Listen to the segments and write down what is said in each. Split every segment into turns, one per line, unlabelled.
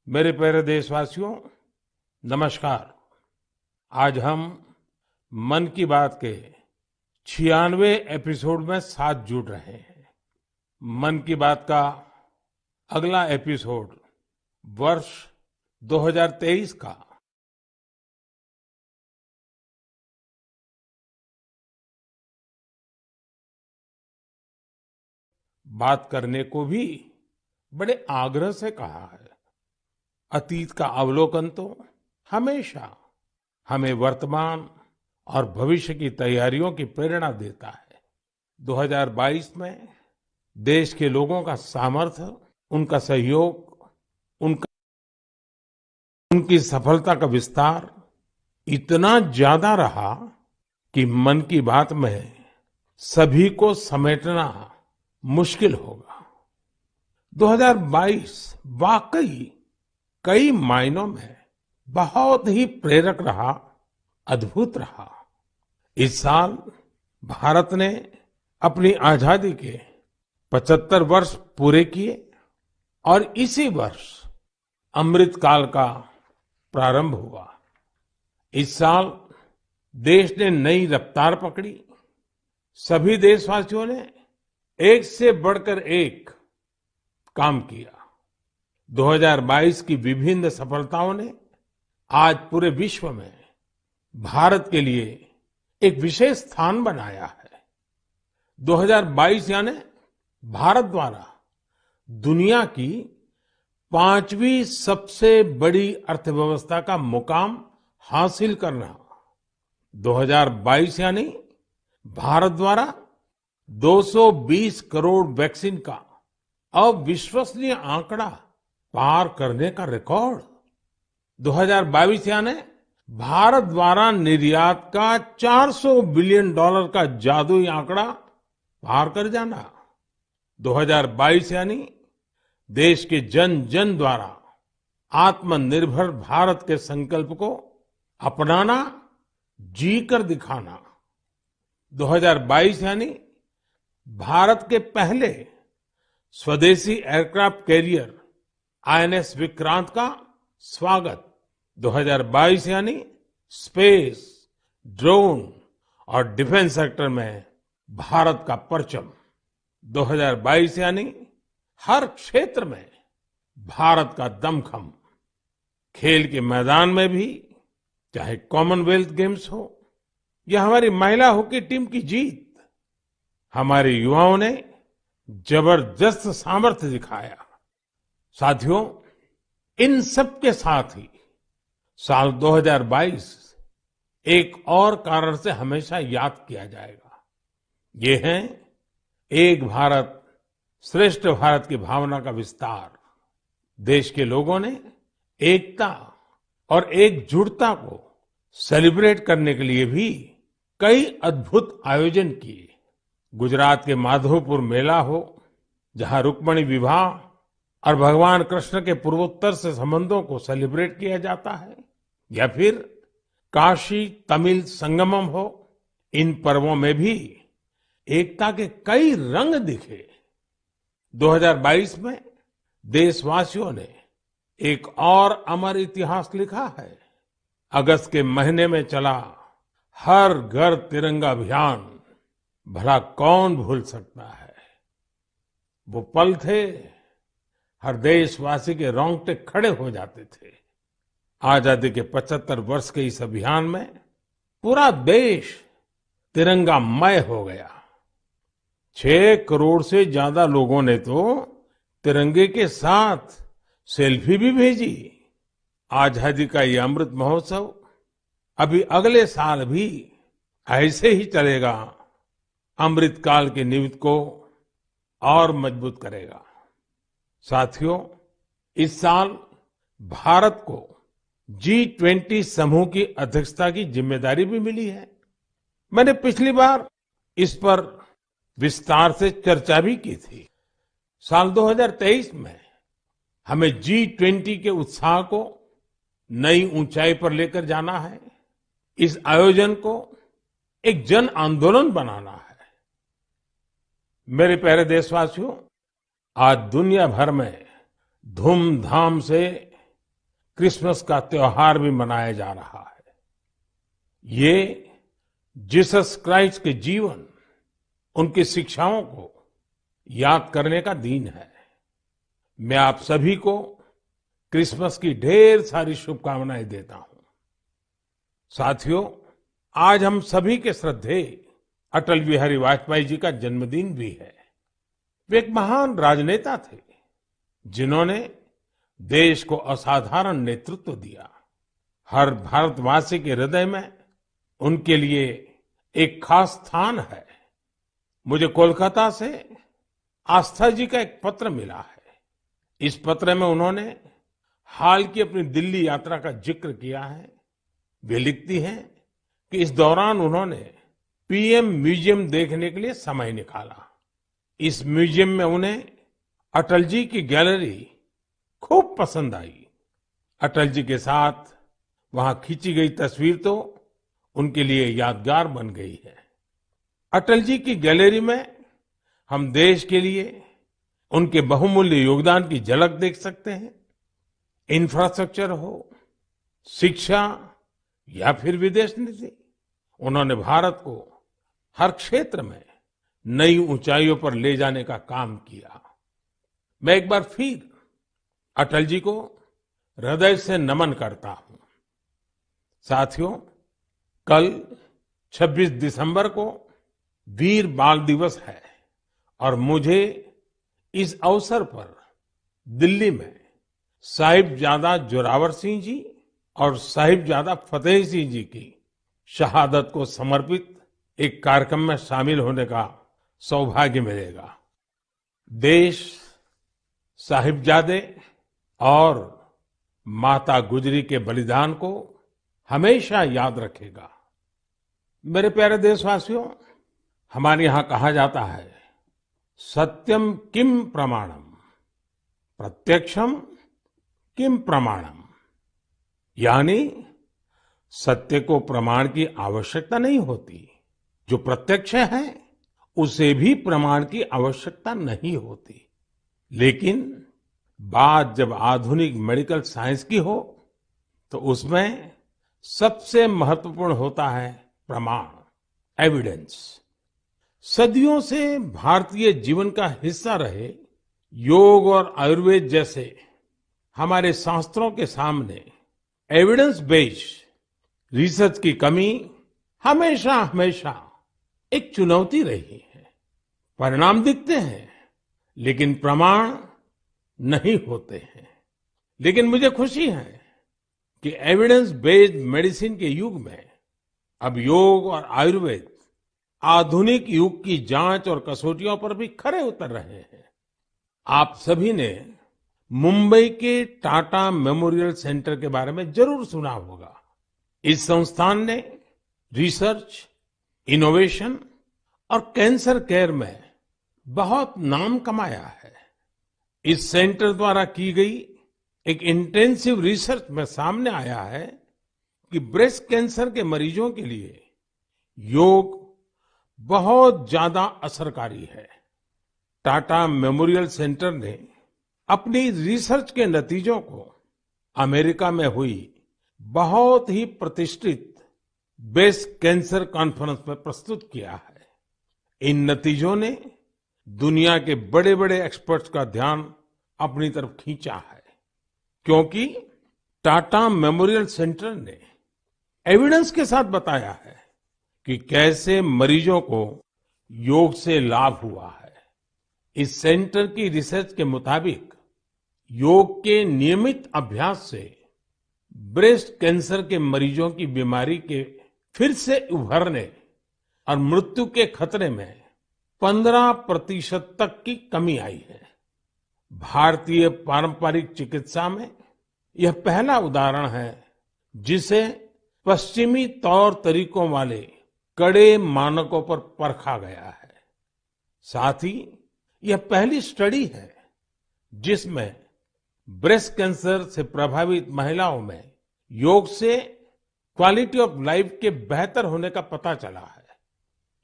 मेरे प्यारे देशवासियों, नमस्कार। आज हम मन की बात के 96वें एपिसोड में साथ जुड़ रहे हैं। मन की बात का अगला एपिसोड वर्ष 2023 का बात करने को भी बड़े आग्रह से कहा है। अतीत का अवलोकन तो हमेशा हमें वर्तमान और भविष्य की तैयारियों की प्रेरणा देता है। 2022 में देश के लोगों का सामर्थ्य, उनका सहयोग, उनका उनकी सफलता का विस्तार इतना ज्यादा रहा कि मन की बात में सभी को समेटना मुश्किल होगा। 2022 वाकई कई मायनों में बहुत ही प्रेरक रहा, अद्भुत रहा। इस साल भारत ने अपनी आजादी के 75 वर्ष पूरे किए और इसी वर्ष अमृत काल का प्रारंभ हुआ। इस साल देश ने नई रफ्तार पकड़ी। सभी देशवासियों ने एक से बढ़कर एक काम किया। 2022 की विभिन्न सफलताओं ने आज पूरे विश्व में भारत के लिए एक विशेष स्थान बनाया है। 2022 यानी भारत द्वारा दुनिया की 5वीं सबसे बड़ी अर्थव्यवस्था का मुकाम हासिल करना। 2022 यानी भारत द्वारा 220 करोड़ वैक्सीन का अविश्वसनीय आंकड़ा पार करने का रिकॉर्ड। 2022 यानी भारत द्वारा निर्यात का $400 बिलियन का जादुई आंकड़ा पार कर जाना। 2022 यानी देश के जन जन द्वारा आत्मनिर्भर भारत के संकल्प को अपनाना, जी कर दिखाना। 2022 यानी भारत के पहले स्वदेशी एयरक्राफ्ट कैरियर आईएनएस विक्रांत का स्वागत। 2022 यानी स्पेस, ड्रोन और डिफेंस सेक्टर में भारत का परचम। 2022 यानी हर क्षेत्र में भारत का दमखम। खेल के मैदान में भी, चाहे कॉमनवेल्थ गेम्स हो या हमारी महिला हॉकी टीम की जीत, हमारे युवाओं ने जबरदस्त सामर्थ्य दिखाया। साथियों, इन सब के साथ ही साल 2022 एक और कारण से हमेशा याद किया जाएगा। ये है एक भारत श्रेष्ठ भारत की भावना का विस्तार। देश के लोगों ने एकता और एकजुटता को सेलिब्रेट करने के लिए भी कई अद्भुत आयोजन किए। गुजरात के माधवपुर मेला हो, जहां रुक्मिणी विवाह और भगवान कृष्ण के पूर्वोत्तर से संबंधों को सेलिब्रेट किया जाता है, या फिर काशी तमिल संगमम हो, इन पर्वों में भी एकता के कई रंग दिखे। 2022 में देशवासियों ने एक और अमर इतिहास लिखा है। अगस्त के महीने में चला हर घर तिरंगा अभियान, भला कौन भूल सकता है। वो पल थे, हर देशवासी के रोंगटे खड़े हो जाते थे। आजादी के 75 वर्ष के इस अभियान में पूरा देश तिरंगामय हो गया। 6 करोड़ से ज्यादा लोगों ने तो तिरंगे के साथ सेल्फी भी भेजी। आजादी का ये अमृत महोत्सव अभी अगले साल भी ऐसे ही चलेगा, अमृत काल की नींव को और मजबूत करेगा। साथियों, इस साल भारत को G20 समूह की अध्यक्षता की जिम्मेदारी भी मिली है। मैंने पिछली बार इस पर विस्तार से चर्चा भी की थी। साल 2023 में हमें G20 के उत्साह को नई ऊंचाई पर लेकर जाना है। इस आयोजन को एक जन आंदोलन बनाना है। मेरे प्यारे देशवासियों, आज दुनिया भर में धूमधाम से क्रिसमस का त्योहार भी मनाया जा रहा है। ये जीसस क्राइस्ट के जीवन, उनकी शिक्षाओं को याद करने का दिन है। मैं आप सभी को क्रिसमस की ढेर सारी शुभकामनाएं देता हूं। साथियों, आज हम सभी के श्रद्धेय अटल बिहारी वाजपेयी जी का जन्मदिन भी है। वे एक महान राजनेता थे जिन्होंने देश को असाधारण नेतृत्व दिया। हर भारतवासी के हृदय में उनके लिए एक खास स्थान है। मुझे कोलकाता से आस्था जी का एक पत्र मिला है। इस पत्र में उन्होंने हाल की अपनी दिल्ली यात्रा का जिक्र किया है। वे लिखती हैं कि इस दौरान उन्होंने पीएम म्यूजियम देखने के लिए समय निकाला। इस म्यूजियम में उन्हें अटल जी की गैलरी खूब पसंद आई। अटल जी के साथ वहां खींची गई तस्वीर तो उनके लिए यादगार बन गई है। अटल जी की गैलरी में हम देश के लिए उनके बहुमूल्य योगदान की झलक देख सकते हैं। इंफ्रास्ट्रक्चर हो, शिक्षा या फिर विदेश नीति, उन्होंने भारत को हर क्षेत्र में नई ऊंचाइयों पर ले जाने का काम किया। मैं एक बार फिर अटल जी को हृदय से नमन करता हूं। साथियों, कल 26 दिसंबर को वीर बाल दिवस है और मुझे इस अवसर पर दिल्ली में साहिबजादा जोरावर सिंह जी और साहिबजादा फतेह सिंह जी की शहादत को समर्पित एक कार्यक्रम में शामिल होने का सौभाग्य मिलेगा। देश साहिबजादे और माता गुजरी के बलिदान को हमेशा याद रखेगा। मेरे प्यारे देशवासियों, हमारे यहाँ कहा जाता है, सत्यम किम प्रमाणम, प्रत्यक्षम किम प्रमाणम। यानी सत्य को प्रमाण की आवश्यकता नहीं होती, जो प्रत्यक्ष है उसे भी प्रमाण की आवश्यकता नहीं होती। लेकिन बात जब आधुनिक मेडिकल साइंस की हो तो उसमें सबसे महत्वपूर्ण होता है प्रमाण, एविडेंस। सदियों से भारतीय जीवन का हिस्सा रहे योग और आयुर्वेद जैसे हमारे शास्त्रों के सामने एविडेंस बेस्ड रिसर्च की कमी हमेशा हमेशा एक चुनौती रही है। परिणाम दिखते हैं लेकिन प्रमाण नहीं होते हैं। लेकिन मुझे खुशी है कि एविडेंस बेस्ड मेडिसिन के युग में अब योग और आयुर्वेद आधुनिक युग की जांच और कसौटियों पर भी खरे उतर रहे हैं। आप सभी ने मुंबई के टाटा मेमोरियल सेंटर के बारे में जरूर सुना होगा। इस संस्थान ने रिसर्च, इनोवेशन और कैंसर केयर में बहुत नाम कमाया है। इस सेंटर द्वारा की गई एक इंटेंसिव रिसर्च में सामने आया है कि ब्रेस्ट कैंसर के मरीजों के लिए योग बहुत ज्यादा असरकारी है। टाटा मेमोरियल सेंटर ने अपनी रिसर्च के नतीजों को अमेरिका में हुई बहुत ही प्रतिष्ठित ब्रेस्ट कैंसर कॉन्फ्रेंस में प्रस्तुत किया है। इन नतीजों ने दुनिया के बड़े बड़े एक्सपर्ट्स का ध्यान अपनी तरफ खींचा है, क्योंकि टाटा मेमोरियल सेंटर ने एविडेंस के साथ बताया है कि कैसे मरीजों को योग से लाभ हुआ है। इस सेंटर की रिसर्च के मुताबिक योग के नियमित अभ्यास से ब्रेस्ट कैंसर के मरीजों की बीमारी के फिर से उभरने और मृत्यु के खतरे में 15% तक की कमी आई है। भारतीय पारंपरिक चिकित्सा में यह पहला उदाहरण है जिसे पश्चिमी तौर तरीकों वाले कड़े मानकों पर परखा गया है। साथ ही यह पहली स्टडी है जिसमें ब्रेस्ट कैंसर से प्रभावित महिलाओं में योग से क्वालिटी ऑफ लाइफ के बेहतर होने का पता चला है।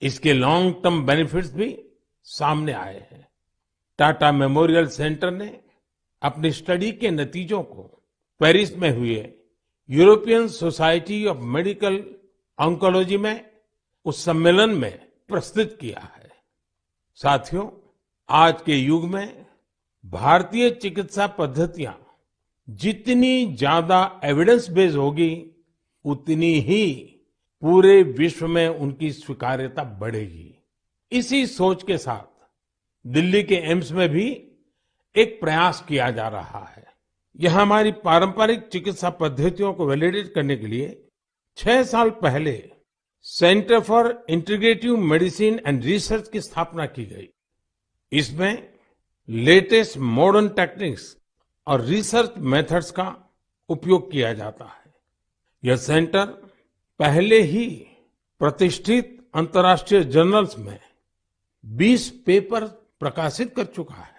इसके लॉन्ग टर्म बेनिफिट्स भी सामने आए हैं। टाटा मेमोरियल सेंटर ने अपनी स्टडी के नतीजों को पेरिस में हुए European society of medical oncology में उस सम्मेलन में प्रस्तुत किया है। साथियों, आज के युग में भारतीय चिकित्सा पद्धतियां जितनी ज्यादा एविडेंस बेस्ड होगी, उतनी ही पूरे विश्व में उनकी स्वीकार्यता बढ़ेगी। इसी सोच के साथ दिल्ली के एम्स में भी एक प्रयास किया जा रहा है। यहां हमारी पारंपरिक चिकित्सा पद्धतियों को वैलिडेट करने के लिए 6 साल पहले centre for integrative medicine and research की स्थापना की गई। इसमें लेटेस्ट मॉडर्न टेक्निक्स और रिसर्च मेथड्स का उपयोग किया जाता है। यह सेंटर पहले ही प्रतिष्ठित अंतर्राष्ट्रीय जर्नल्स में 20 पेपर प्रकाशित कर चुका है।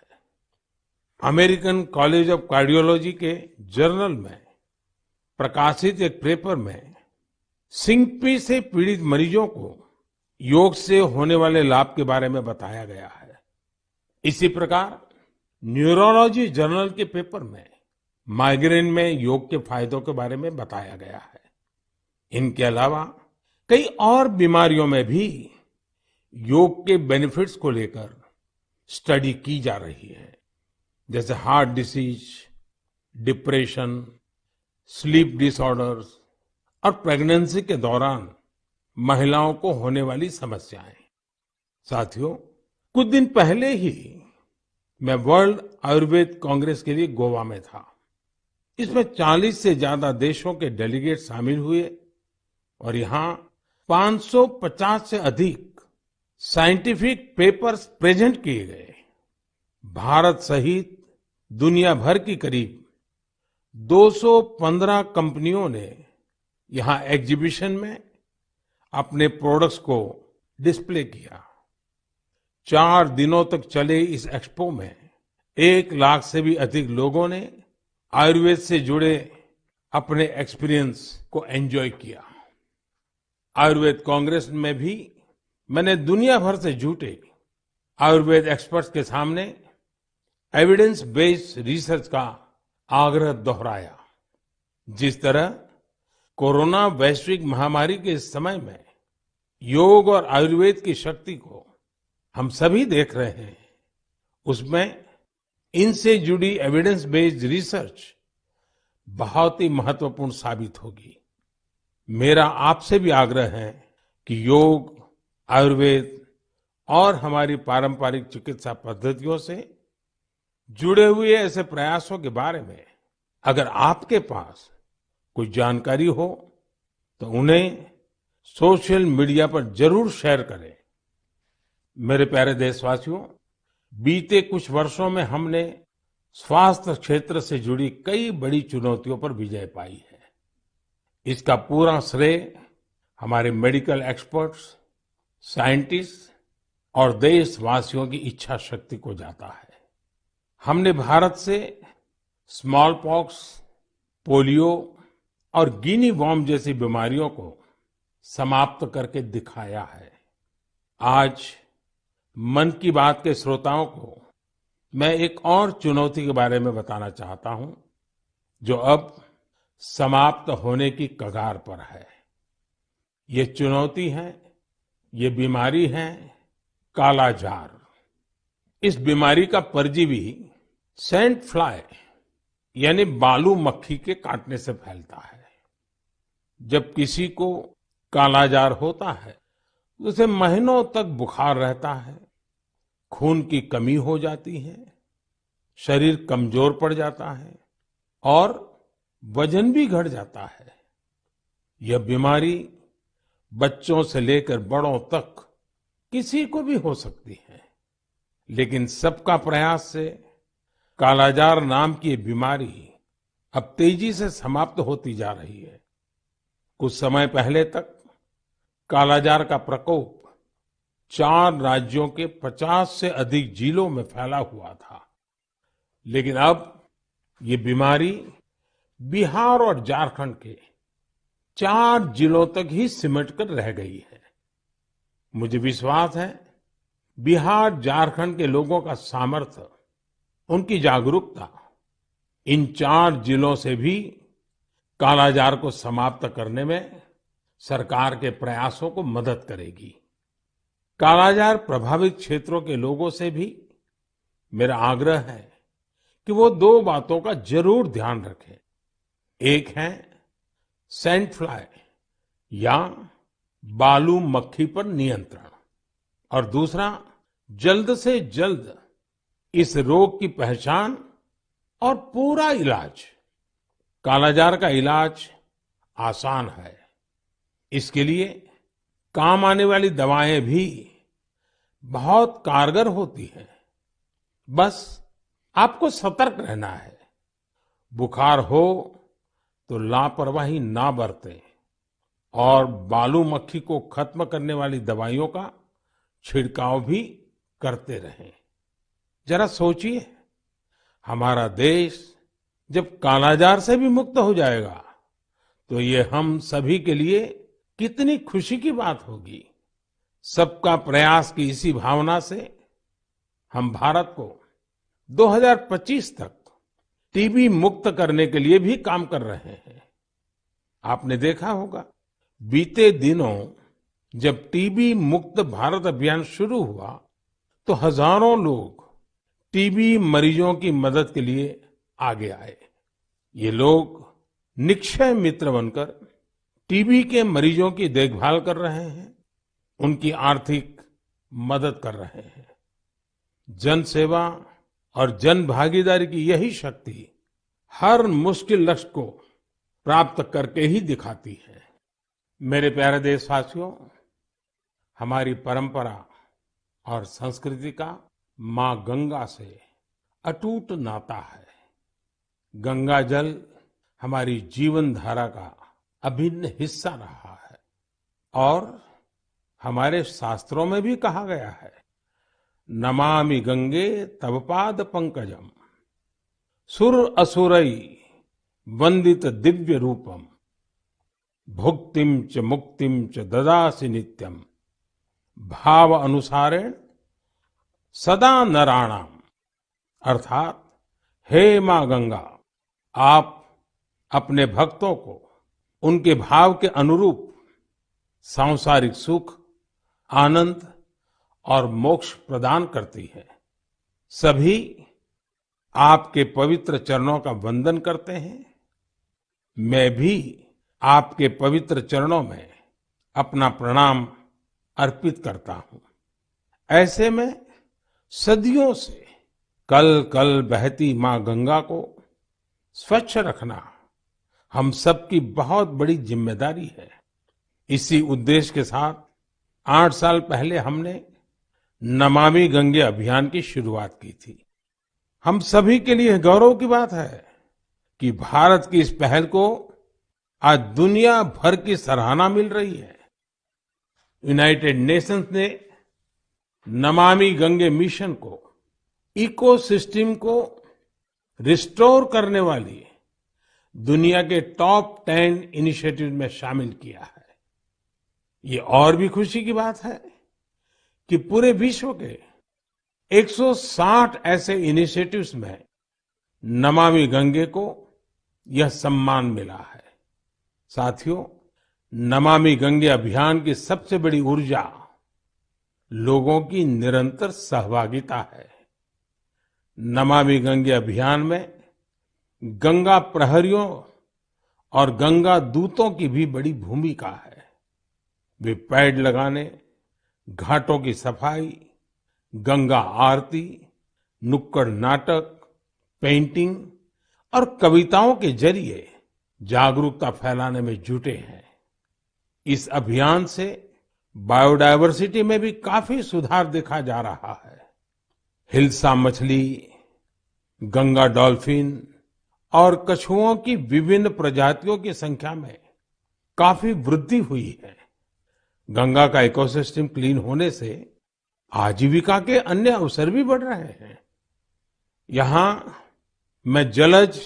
अमेरिकन कॉलेज ऑफ कार्डियोलॉजी के जर्नल में प्रकाशित एक पेपर में सिंकपी से पीड़ित मरीजों को योग से होने वाले लाभ के बारे में बताया गया है। इसी प्रकार न्यूरोलॉजी जर्नल के पेपर में माइग्रेन में योग के फायदों के बारे में बताया गया है। इनके अलावा कई और बीमारियों में भी योग के बेनिफिट्स को लेकर स्टडी की जा रही है, जैसे heart disease, depression, sleep disorders और प्रेगनेंसी के दौरान महिलाओं को होने वाली समस्याएं। साथियों, कुछ दिन पहले ही मैं वर्ल्ड आयुर्वेद कांग्रेस के लिए गोवा में था। इसमें 40 से ज्यादा देशों के डेलीगेट शामिल हुए और यहाँ 550 से अधिक साइंटिफिक पेपर्स प्रेजेंट किए गए। भारत सहित दुनिया भर की करीब 215 कंपनियों ने यहाँ एग्जीबिशन में अपने प्रोडक्ट्स को डिस्प्ले किया। 4 दिनों तक चले इस एक्सपो में 1 लाख से भी अधिक लोगों ने आयुर्वेद से जुड़े अपने एक्सपीरियंस को एंजॉय किया। आयुर्वेद कांग्रेस में भी मैंने दुनिया भर से जुटे आयुर्वेद एक्सपर्ट्स के सामने एविडेंस बेस्ड रिसर्च का आग्रह दोहराया। जिस तरह कोरोना वैश्विक महामारी के इस समय में योग और आयुर्वेद की शक्ति को हम सभी देख रहे हैं, उसमें इनसे जुड़ी एविडेंस बेस्ड रिसर्च बहुत ही महत्वपूर्ण साबित होगी। मेरा आपसे भी आग्रह है कि योग, आयुर्वेद और हमारी पारंपरिक चिकित्सा पद्धतियों से जुड़े हुए ऐसे प्रयासों के बारे में अगर आपके पास कोई जानकारी हो तो उन्हें सोशल मीडिया पर जरूर शेयर करें। मेरे प्यारे देशवासियों, बीते कुछ वर्षों में हमने स्वास्थ्य क्षेत्र से जुड़ी कई बड़ी चुनौतियों पर विजय पाई है। इसका पूरा श्रेय हमारे मेडिकल एक्सपर्ट्स, साइंटिस्ट और देशवासियों की इच्छा शक्ति को जाता है। हमने भारत से स्मॉल पॉक्स, पोलियो और गिनी वॉर्म जैसी बीमारियों को समाप्त करके दिखाया है। आज मन की बात के श्रोताओं को मैं एक और चुनौती के बारे में बताना चाहता हूं, जो अब समाप्त होने की कगार पर है। ये चुनौती है, ये बीमारी है कालाजार। इस बीमारी का परजीवी सैंड फ्लाई यानी बालू मक्खी के काटने से फैलता है। जब किसी को कालाजार होता है तो उसे महीनों तक बुखार रहता है, खून की कमी हो जाती है, शरीर कमजोर पड़ जाता है और वजन भी घट जाता है। यह बीमारी बच्चों से लेकर बड़ों तक किसी को भी हो सकती है, लेकिन सबका प्रयास से कालाजार नाम की ये बीमारी अब तेजी से समाप्त होती जा रही है। कुछ समय पहले तक कालाजार का प्रकोप 4 राज्यों के 50 से अधिक जिलों में फैला हुआ था, लेकिन अब ये बीमारी बिहार और झारखंड के 4 जिलों तक ही सिमटकर रह गई है। मुझे विश्वास है बिहार, झारखंड के लोगों का सामर्थ्य, उनकी जागरूकता इन 4 जिलों से भी कालाजार को समाप्त करने में सरकार के प्रयासों को मदद करेगी। कालाजार प्रभावित क्षेत्रों के लोगों से भी मेरा आग्रह है कि वो 2 बातों का जरूर ध्यान रखें। एक है सैंड फ्लाई या बालू मक्खी पर नियंत्रण और दूसरा जल्द से जल्द इस रोग की पहचान और पूरा इलाज। कालाजार का इलाज आसान है। इसके लिए काम आने वाली दवाएं भी बहुत कारगर होती हैं। बस आपको सतर्क रहना है। बुखार हो तो लापरवाही ना बरतें और बालू मक्खी को खत्म करने वाली दवाइयों का छिड़काव भी करते रहें। जरा सोचिए, हमारा देश जब कालाजार से भी मुक्त हो जाएगा तो ये हम सभी के लिए कितनी खुशी की बात होगी। सबका प्रयास की इसी भावना से हम भारत को 2025 तक टीबी मुक्त करने के लिए भी काम कर रहे हैं। आपने देखा होगा, बीते दिनों जब टीबी मुक्त भारत अभियान शुरू हुआ तो हजारों लोग टीबी मरीजों की मदद के लिए आगे आए। ये लोग निक्षय मित्र बनकर टीबी के मरीजों की देखभाल कर रहे हैं, उनकी आर्थिक मदद कर रहे हैं। जन सेवा और जन भागीदारी की यही शक्ति हर मुश्किल लक्ष्य को प्राप्त करके ही दिखाती है। मेरे प्यारे देशवासियों, हमारी परंपरा और संस्कृति का मां गंगा से अटूट नाता है। गंगा जल हमारी जीवन धारा का अभिन्न हिस्सा रहा है और हमारे शास्त्रों में भी कहा गया है, नमामि गंगे तव पाद पंकजम सुर असुरई वंदित दिव्य रूपम भुक्तिम च मुक्तिम च ददासि नित्यम भाव अनुसारेण सदा नराणाम। अर्थात, हे मां गंगा, आप अपने भक्तों को उनके भाव के अनुरूप सांसारिक सुख, आनंद और मोक्ष प्रदान करती है। सभी आपके पवित्र चरणों का वंदन करते हैं। मैं भी आपके पवित्र चरणों में अपना प्रणाम अर्पित करता हूं। ऐसे में सदियों से कल कल बहती मां गंगा को स्वच्छ रखना हम सबकी बहुत बड़ी जिम्मेदारी है। इसी उद्देश्य के साथ 8 साल पहले हमने नमामि गंगे अभियान की शुरुआत की थी। हम सभी के लिए गौरव की बात है कि भारत की इस पहल को आज दुनिया भर की सराहना मिल रही है। यूनाइटेड नेशंस ने नमामि गंगे मिशन को इकोसिस्टम को रिस्टोर करने वाली दुनिया के टॉप 10 इनिशिएटिव में शामिल किया है। ये और भी खुशी की बात है कि पूरे विश्व के 160 ऐसे इनिशिएटिव्स में नमामि गंगे को यह सम्मान मिला है। साथियों, नमामि गंगे अभियान की सबसे बड़ी ऊर्जा लोगों की निरंतर सहभागिता है। नमामि गंगे अभियान में गंगा प्रहरियों और गंगा दूतों की भी बड़ी भूमिका है। वे पेड़ लगाने, घाटों की सफाई, गंगा आरती, नुक्कड़ नाटक, पेंटिंग और कविताओं के जरिए जागरूकता फैलाने में जुटे हैं। इस अभियान से बायोडायवर्सिटी में भी काफी सुधार देखा जा रहा है। हिल्सा मछली, गंगा डॉल्फिन और कछुओं की विभिन्न प्रजातियों की संख्या में काफी वृद्धि हुई है। गंगा का इकोसिस्टम क्लीन होने से आजीविका के अन्य अवसर भी बढ़ रहे हैं। यहाँ मैं जलज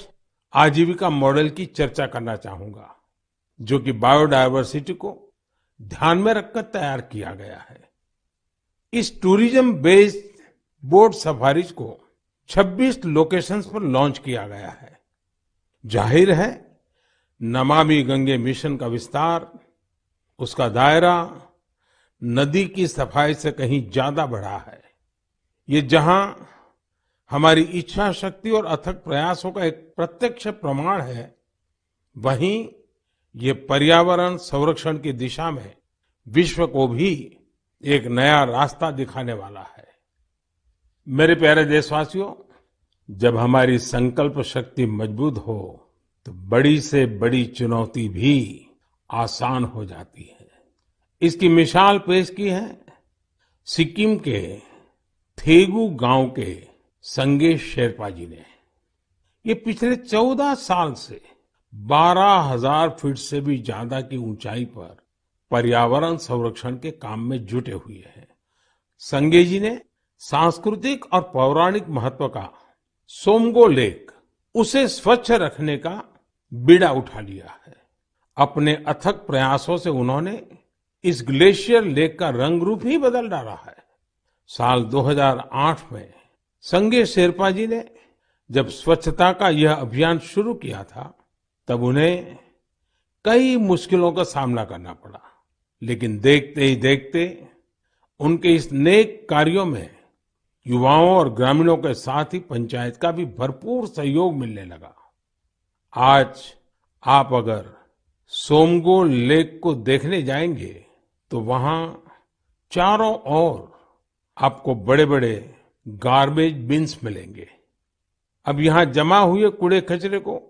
आजीविका मॉडल की चर्चा करना चाहूंगा, जो कि बायोडायवर्सिटी को ध्यान में रखकर तैयार किया गया है। इस टूरिज्म बेस्ड बोट सफारीज को 26 लोकेशंस पर लॉन्च किया गया है। जाहिर है, नमामि गंगे मिशन का विस्तार, उसका दायरा नदी की सफाई से कहीं ज्यादा बढ़ा है। ये जहां हमारी इच्छा शक्ति और अथक प्रयासों का एक प्रत्यक्ष प्रमाण है, वहीं ये पर्यावरण संरक्षण की दिशा में विश्व को भी एक नया रास्ता दिखाने वाला है। मेरे प्यारे देशवासियों, जब हमारी संकल्प शक्ति मजबूत हो तो बड़ी से बड़ी चुनौती भी आसान हो जाती है। इसकी मिसाल पेश की है सिक्किम के थेगू गांव के संगे शेरपा जी ने। ये पिछले 14 साल से 12,000 फीट से भी ज्यादा की ऊंचाई पर पर्यावरण संरक्षण के काम में जुटे हुए हैं। संगे जी ने सांस्कृतिक और पौराणिक महत्व का सोमगो लेक, उसे स्वच्छ रखने का बीड़ा उठा लिया है। अपने अथक प्रयासों से उन्होंने इस ग्लेशियर लेक का रंग रूप ही बदल डाला है। साल 2008 में संगे शेरपा जी ने जब स्वच्छता का यह अभियान शुरू किया था, तब उन्हें कई मुश्किलों का सामना करना पड़ा, लेकिन देखते ही देखते उनके इस नेक कार्यों में युवाओं और ग्रामीणों के साथ ही पंचायत का भी भरपूर सहयोग मिलने लगा। आज आप अगर सोमगो लेक को देखने जाएंगे तो वहां चारों ओर आपको बड़े बड़े गार्बेज बिन्स मिलेंगे। अब यहाँ जमा हुए कूड़े कचरे को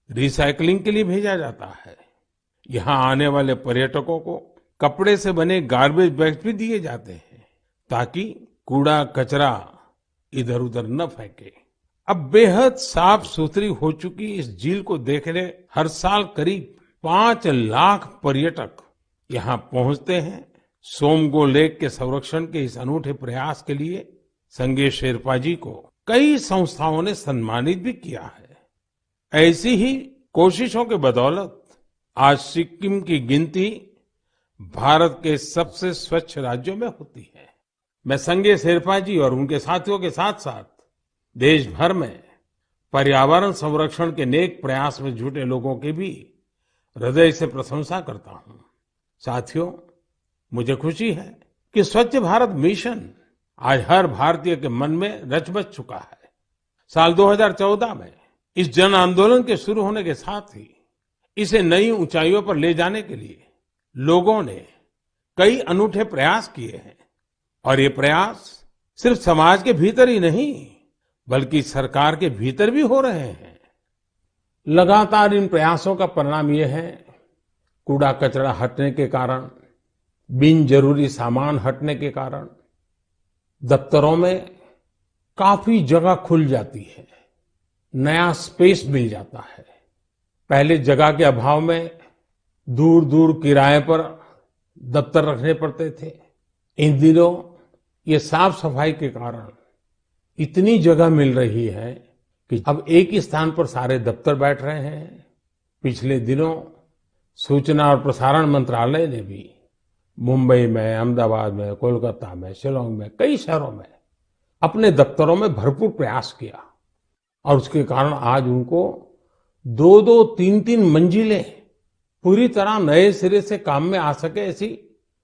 रिसाइकलिंग के लिए भेजा जाता है। यहाँ आने वाले पर्यटकों को कपड़े से बने गार्बेज बैग्स भी दिए जाते हैं, ताकि कूड़ा कचरा इधर उधर न फेंके। अब बेहद साफ सुथरी हो चुकी इस झील को देखने हर साल करीब 5 लाख पर्यटक यहाँ पहुंचते हैं। सोमगो लेक के संरक्षण के इस अनूठे प्रयास के लिए संगे शेरपा जी को कई संस्थाओं ने सम्मानित भी किया है। ऐसी ही कोशिशों के बदौलत आज सिक्किम की गिनती भारत के सबसे स्वच्छ राज्यों में होती है। मैं संगे शेरपा जी और उनके साथियों के साथ साथ देश भर में पर्यावरण संरक्षण के नेक प्रयास में जुटे लोगों की भी हृदय से प्रशंसा करता हूं। साथियों, मुझे खुशी है कि स्वच्छ भारत मिशन आज हर भारतीय के मन में रच बस चुका है। साल 2014 में इस जन आंदोलन के शुरू होने के साथ ही इसे नई ऊंचाइयों पर ले जाने के लिए लोगों ने कई अनूठे प्रयास किए हैं। और ये प्रयास सिर्फ समाज के भीतर ही नहीं, बल्कि सरकार के भीतर भी हो रहे हैं। लगातार इन प्रयासों का परिणाम ये है, कूड़ा कचरा हटने के कारण, बिन जरूरी सामान हटने के कारण दफ्तरों में काफी जगह खुल जाती है, नया स्पेस मिल जाता है। पहले जगह के अभाव में दूर दूर किराए पर दफ्तर रखने पड़ते थे। इन दिनों ये साफ सफाई के कारण इतनी जगह मिल रही है कि अब एक ही स्थान पर सारे दफ्तर बैठ रहे हैं। पिछले दिनों सूचना और प्रसारण मंत्रालय ने भी मुंबई में, अहमदाबाद में, कोलकाता में, शिलांग में, कई शहरों में अपने दफ्तरों में भरपूर प्रयास किया और उसके कारण आज उनको 2-2, 3-3 मंजिलें पूरी तरह नए सिरे से काम में आ सके ऐसी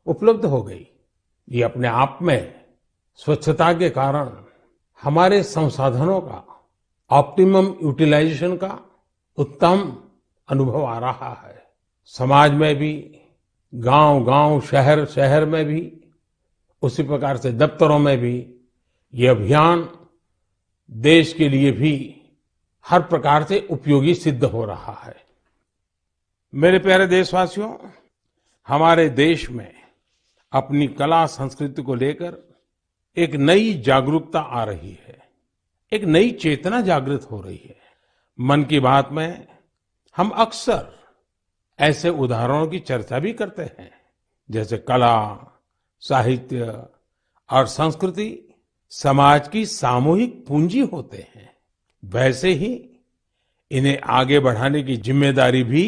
उपलब्ध हो गई। ये अपने आप में स्वच्छता के कारण हमारे संसाधनों का ऑप्टिमम यूटिलाइजेशन का उत्तम अनुभव आ रहा है। समाज में भी, गांव-गांव, शहर-शहर में भी, उसी प्रकार से दफ्तरों में भी ये अभियान देश के लिए भी हर प्रकार से उपयोगी सिद्ध हो रहा है। मेरे प्यारे देशवासियों, हमारे देश में अपनी कला संस्कृति को लेकर एक नई जागरूकता आ रही है, एक नई चेतना जागृत हो रही है। मन की बात में हम अक्सर ऐसे उदाहरणों की चर्चा भी करते हैं, जैसे कला, साहित्य और संस्कृति समाज की सामूहिक पूंजी होते हैं। वैसे ही इन्हें आगे बढ़ाने की जिम्मेदारी भी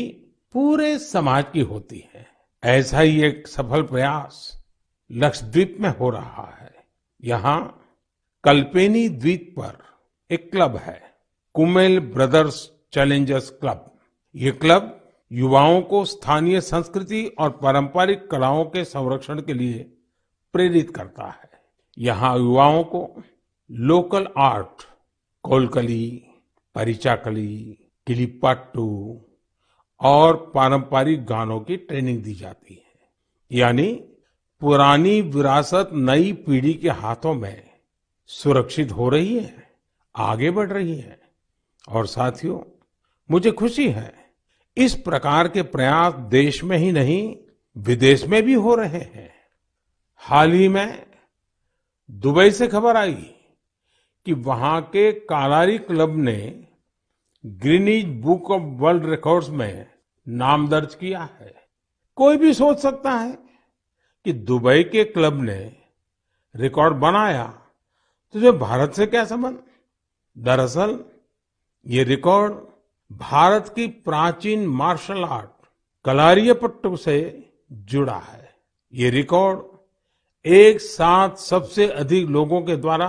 पूरे समाज की होती है। ऐसा ही एक सफल प्रयास लक्षद्वीप में हो रहा है। यहाँ कल्पेनी द्वीप पर एक क्लब है, कुमेल ब्रदर्स चैलेंजर्स क्लब। ये क्लब युवाओं को स्थानीय संस्कृति और पारंपरिक कलाओं के संरक्षण के लिए प्रेरित करता है। यहाँ युवाओं को लोकल आर्ट, कोलकली, परिचाकली, किलिप्पाट्टू और पारंपरिक गानों की ट्रेनिंग दी जाती है। यानी पुरानी विरासत नई पीढ़ी के हाथों में सुरक्षित हो रही है, आगे बढ़ रही है। और साथियों, मुझे खुशी है इस प्रकार के प्रयास देश में ही नहीं विदेश में भी हो रहे हैं। हाल ही में दुबई से खबर आई कि वहां के कालारी क्लब ने Guinness book of world records में नाम दर्ज किया है। कोई भी सोच सकता है कि दुबई के क्लब ने रिकॉर्ड बनाया तो जो भारत से क्या संबंध। दरअसल ये रिकॉर्ड भारत की प्राचीन मार्शल आर्ट कलारियपट्टू से जुड़ा है। ये रिकॉर्ड एक साथ सबसे अधिक लोगों के द्वारा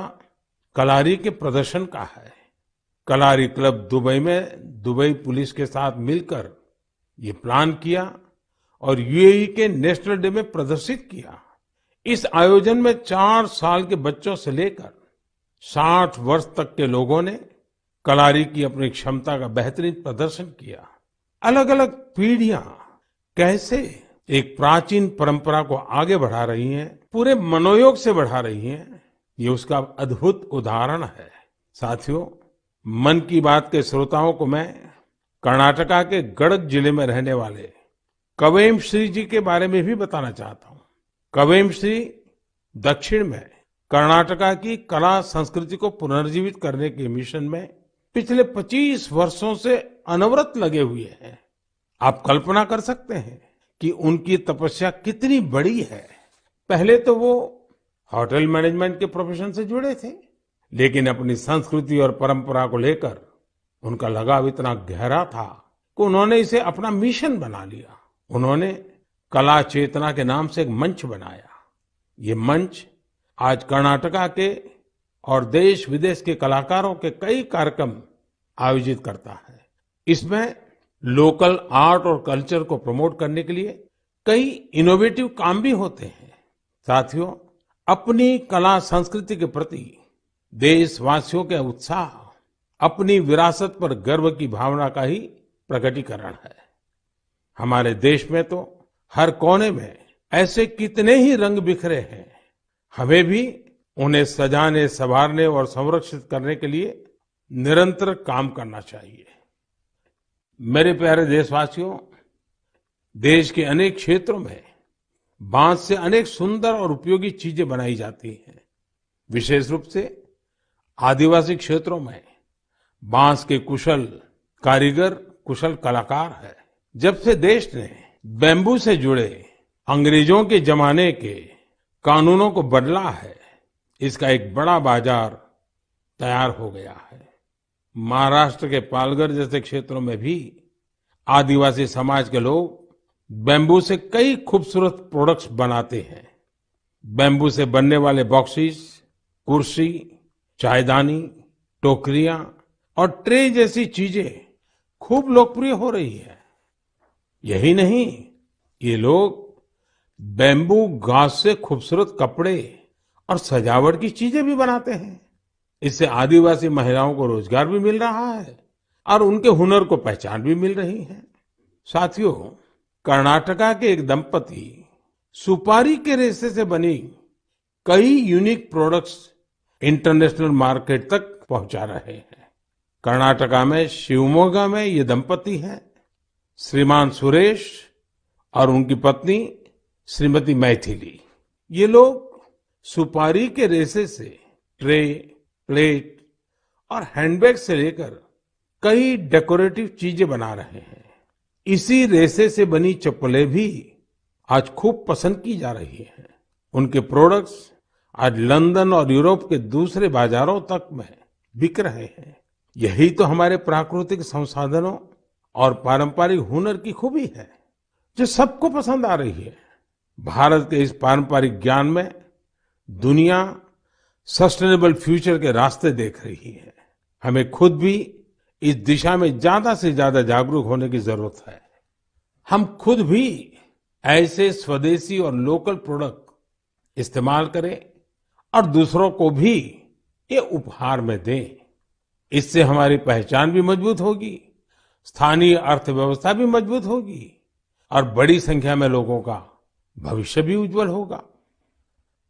कलारी के प्रदर्शन का है। कलारी क्लब दुबई में दुबई पुलिस के साथ मिलकर ये प्लान किया और यूएई के नेशनल डे में प्रदर्शित किया। इस आयोजन में 4 साल के बच्चों से लेकर 60 वर्ष तक के लोगों ने कलारी की अपनी क्षमता का बेहतरीन प्रदर्शन किया। अलग अलग पीढ़ियां कैसे एक प्राचीन परंपरा को आगे बढ़ा रही हैं, पूरे मनोयोग से बढ़ा रही हैं, ये उसका अद्भुत उदाहरण है। साथियों, मन की बात के श्रोताओं को मैं कर्नाटका के गडक जिले में रहने वाले कवेम श्री जी के बारे में भी बताना चाहता हूँ। कवेम श्री दक्षिण में कर्नाटका की कला संस्कृति को पुनर्जीवित करने के मिशन में पिछले 25 वर्षों से अनवरत लगे हुए हैं। आप कल्पना कर सकते हैं कि उनकी तपस्या कितनी बड़ी है। पहले तो वो होटल मैनेजमेंट के प्रोफेशन से जुड़े थे, लेकिन अपनी संस्कृति और परंपरा को लेकर उनका लगाव इतना गहरा था कि उन्होंने इसे अपना मिशन बना लिया। उन्होंने कला चेतना के नाम से एक मंच बनाया। ये मंच आज कर्नाटका के और देश विदेश के कलाकारों के कई कार्यक्रम आयोजित करता है। इसमें लोकल आर्ट और कल्चर को प्रमोट करने के लिए कई इनोवेटिव काम भी होते हैं। साथियों, अपनी कला संस्कृति के प्रति देशवासियों के उत्साह अपनी विरासत पर गर्व की भावना का ही प्रकटीकरण है। हमारे देश में तो हर कोने में ऐसे कितने ही रंग बिखरे हैं। हमें भी उन्हें सजाने, संवारने और संरक्षित करने के लिए निरंतर काम करना चाहिए। मेरे प्यारे देशवासियों, देश के अनेक क्षेत्रों में बांस से अनेक सुंदर और उपयोगी चीजें बनाई जाती हैं। विशेष रूप से आदिवासी क्षेत्रों में बांस के कुशल कारीगर कुशल कलाकार है। जब से देश ने बैम्बू से जुड़े अंग्रेजों के जमाने के कानूनों को बदला है, इसका एक बड़ा बाजार तैयार हो गया है। महाराष्ट्र के पालघर जैसे क्षेत्रों में भी आदिवासी समाज के लोग बैम्बू से कई खूबसूरत प्रोडक्ट्स बनाते हैं। बैम्बू से बनने वाले बॉक्सेस, कुर्सी, चायदानी, टोकरियां और ट्रे जैसी चीजें खूब लोकप्रिय हो रही है। यही नहीं, ये लोग बैम्बू घास से खूबसूरत कपड़े और सजावट की चीजें भी बनाते हैं। इससे आदिवासी महिलाओं को रोजगार भी मिल रहा है और उनके हुनर को पहचान भी मिल रही है। साथियों, कर्नाटका के एक दंपति सुपारी के रेशे से बनी कई यूनिक प्रोडक्ट्स इंटरनेशनल मार्केट तक पहुंचा रहे हैं। कर्नाटका में शिवमोगा में ये दंपति हैं, श्रीमान सुरेश और उनकी पत्नी श्रीमती मैथिली। ये लोग सुपारी के रेशे से ट्रे, प्लेट और हैंडबैग से लेकर कई डेकोरेटिव चीजें बना रहे हैं। इसी रेशे से बनी चप्पलें भी आज खूब पसंद की जा रही हैं। उनके प्रोडक्ट्स आज लंदन और यूरोप के दूसरे बाजारों तक में बिक रहे हैं। यही तो हमारे प्राकृतिक संसाधनों और पारंपरिक हुनर की खूबी है, जो सबको पसंद आ रही है। भारत के इस पारंपरिक ज्ञान में दुनिया सस्टेनेबल फ्यूचर के रास्ते देख रही है। हमें खुद भी इस दिशा में ज्यादा से ज्यादा जागरूक होने की जरूरत है। हम खुद भी ऐसे स्वदेशी और लोकल प्रोडक्ट इस्तेमाल करें और दूसरों को भी ये उपहार में दें। इससे हमारी पहचान भी मजबूत होगी, स्थानीय अर्थव्यवस्था भी मजबूत होगी और बड़ी संख्या में लोगों का भविष्य भी उज्जवल होगा।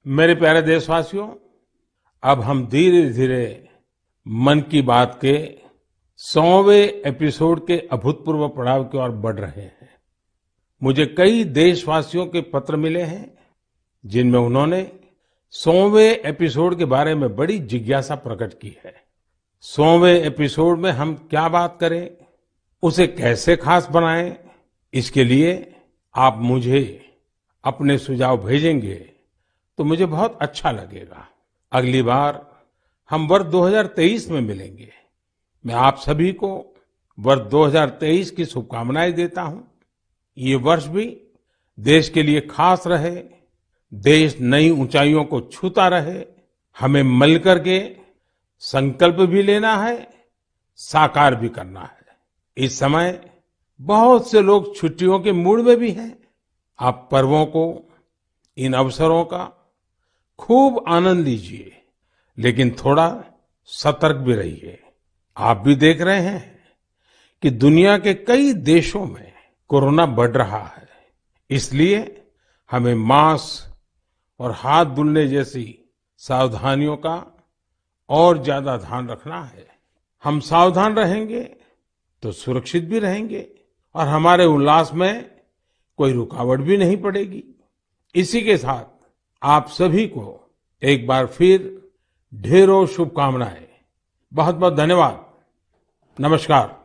मेरे प्यारे देशवासियों, अब हम धीरे धीरे मन की बात के 100वें एपिसोड के अभूतपूर्व पड़ाव की ओर बढ़ रहे हैं। मुझे कई देशवासियों के पत्र मिले हैं जिनमें उन्होंने 100वें एपिसोड के बारे में बड़ी जिज्ञासा प्रकट की है। 100वें एपिसोड में हम क्या बात करें, उसे कैसे खास बनाएं, इसके लिए आप मुझे अपने सुझाव भेजेंगे तो मुझे बहुत अच्छा लगेगा। अगली बार हम वर्ष 2023 में मिलेंगे। मैं आप सभी को वर्ष 2023 की शुभकामनाएं देता हूं। ये वर्ष भी देश के लिए खास रहे, देश नई ऊंचाइयों को छूता रहे। हमें मिलकर के संकल्प भी लेना है, साकार भी करना है। इस समय बहुत से लोग छुट्टियों के मूड में भी हैं। आप पर्वों को, इन अवसरों का खूब आनंद लीजिए, लेकिन थोड़ा सतर्क भी रहिए। आप भी देख रहे हैं कि दुनिया के कई देशों में कोरोना बढ़ रहा है, इसलिए हमें मास्क और हाथ धुलने जैसी सावधानियों का और ज्यादा ध्यान रखना है। हम सावधान रहेंगे तो सुरक्षित भी रहेंगे और हमारे उल्लास में कोई रुकावट भी नहीं पड़ेगी। इसी के साथ आप सभी को एक बार फिर ढेरों शुभकामनाएं। बहुत बहुत धन्यवाद। नमस्कार।